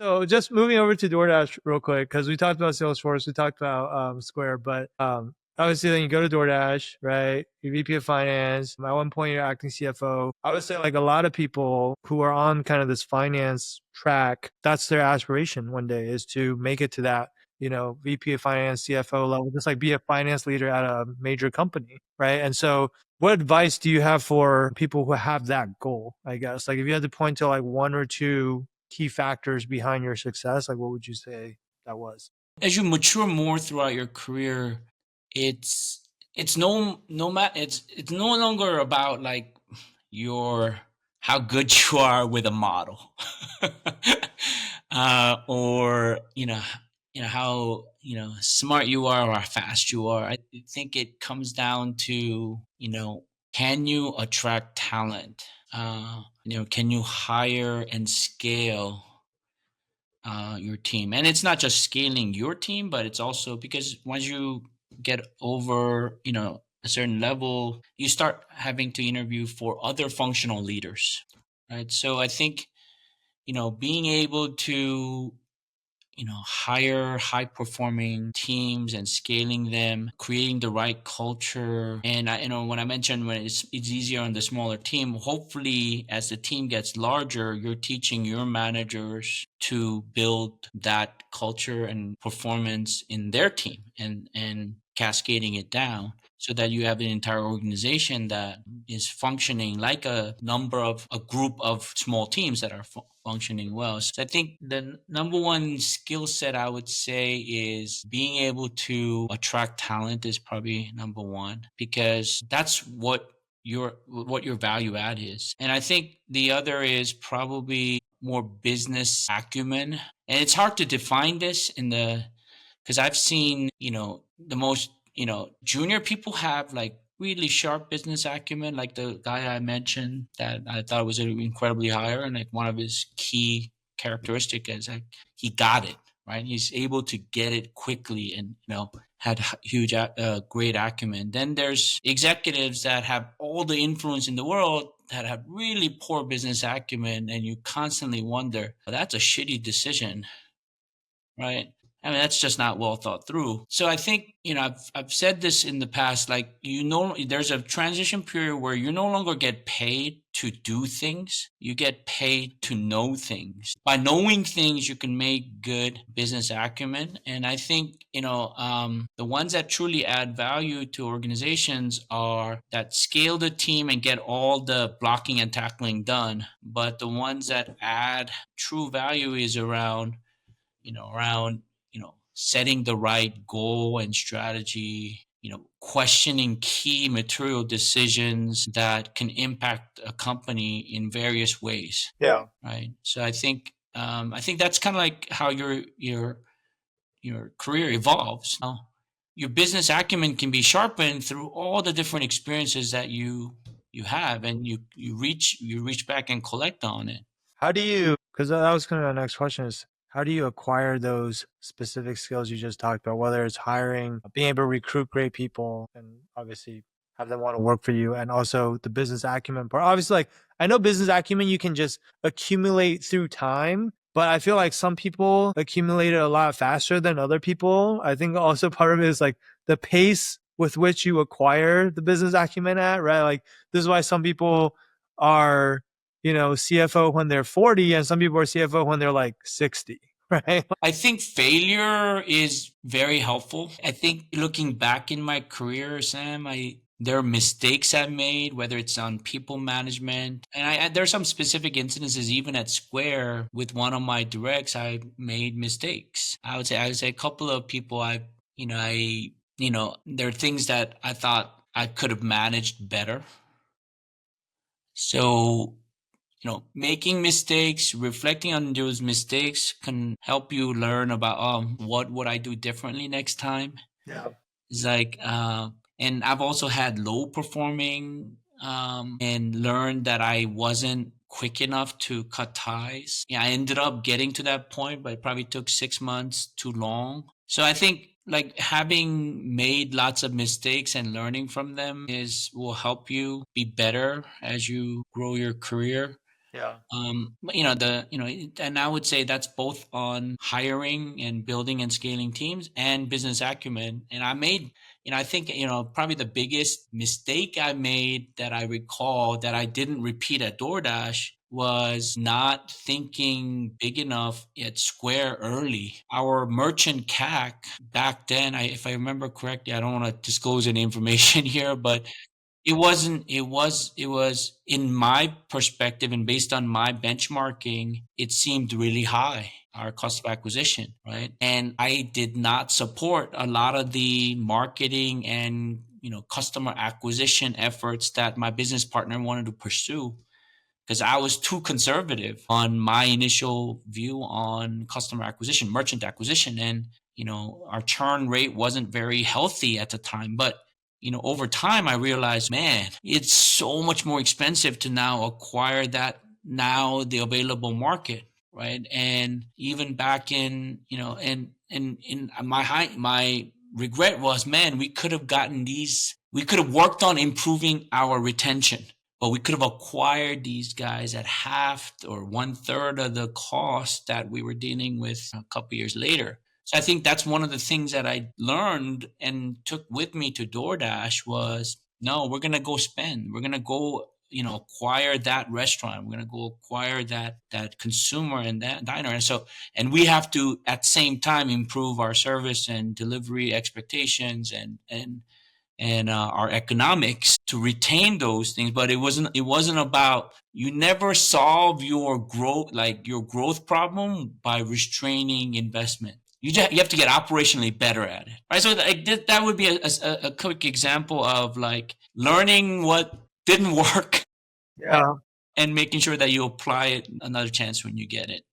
So just moving over to DoorDash real quick, because we talked about Salesforce, we talked about Square, but obviously then you go to DoorDash, right? You're VP of Finance. At one point you're acting CFO. I would say like a lot of people who are on kind of this finance track, that's their aspiration one day is to make it to that, VP of Finance, CFO level, just like be a finance leader at a major company, right? And so what advice do you have for people who have that goal, I guess? Like if you had to point to like one or two key factors behind your success, like what would you say that was? As you mature more throughout your career, it's it's no matter it's no longer about like your how good you are with a model, or how smart you are or how fast you are. I think it comes down to can you attract talent? Can you hire and scale your team? And it's not just scaling your team, but it's also because once you get over, a certain level, you start having to interview for other functional leaders, right? So I think, being able to hire high performing teams and scaling them, creating the right culture. And when I mentioned when it's easier on the smaller team, hopefully as the team gets larger, you're teaching your managers to build that culture and performance in their team and cascading it down so that you have an entire organization that is functioning like a group of small teams that are functioning well. So I think the number one skill set I would say is being able to attract talent is probably number one, because that's what your value add is. And I think the other is probably more business acumen. And it's hard to define this because I've seen, the most, junior people have like really sharp business acumen, like the guy I mentioned that I thought was incredibly higher. And like one of his key characteristic is like he got it, right? He's able to get it quickly and, had huge, great acumen. Then there's executives that have all the influence in the world that have really poor business acumen. And you constantly wonder, well, that's a shitty decision, right? I mean, that's just not well thought through. So I think, I've said this in the past, like, there's a transition period where you no longer get paid to do things. You get paid to know things. By knowing things, you can make good business acumen. And I think, the ones that truly add value to organizations are that scale the team and get all the blocking and tackling done. But the ones that add true value is around setting the right goal and strategy, questioning key material decisions that can impact a company in various ways, Yeah. right? So I think that's kind of like how your career evolves. Now, your business acumen can be sharpened through all the different experiences that you have, and you reach back and collect on it. How do you, because that was kind of the next question is, how do you acquire those specific skills you just talked about, whether it's hiring, being able to recruit great people and obviously have them want to work for you, and also the business acumen part? Obviously, like I know business acumen you can just accumulate through time, but I feel like some people accumulate it a lot faster than other people. I think also part of it is like the pace with which you acquire the business acumen at, right? Like this is why some people are CFO when they're 40 and some people are CFO when they're like 60, right? I think failure is very helpful. I think looking back in my career, Sam, there are mistakes I've made, whether it's on people management, and there are some specific incidences even at Square with one of my directs. I made mistakes. I would say a couple of people. There are things that I thought I could have managed better. So making mistakes, reflecting on those mistakes can help you learn about what would I do differently next time. Yeah. It's like, and I've also had low performing, and learned that I wasn't quick enough to cut ties. Yeah, I ended up getting to that point, but it probably took 6 months too long. So I think like having made lots of mistakes and learning from them is will help you be better as you grow your career. Yeah. But and I would say that's both on hiring and building and scaling teams and business acumen. And I think, probably the biggest mistake I made that I recall that I didn't repeat at DoorDash was not thinking big enough at Square early. Our merchant CAC back then, if I remember correctly, I don't want to disclose any information here, but it was in my perspective and based on my benchmarking, it seemed really high, our cost of acquisition, right? And I did not support a lot of the marketing and, customer acquisition efforts that my business partner wanted to pursue because I was too conservative on my initial view on customer acquisition, merchant acquisition. And, our churn rate wasn't very healthy at the time. But, over time, I realized, man, it's so much more expensive to now acquire that now the available market. Right. And even back in, and in my regret was, man, we could have worked on improving our retention, but we could have acquired these guys at half or one third of the cost that we were dealing with a couple years later. So I think that's one of the things that I learned and took with me to DoorDash was no, we're gonna go spend. We're gonna go, acquire that restaurant. We're gonna go acquire that consumer and that diner. And we have to at the same time improve our service and delivery expectations and our economics to retain those things. But it wasn't about, you never solve your growth problem by restraining investment. You have to get operationally better at it, right? So like, that would be a quick example of like learning what didn't work Yeah. and making sure that you apply it another chance when you get it.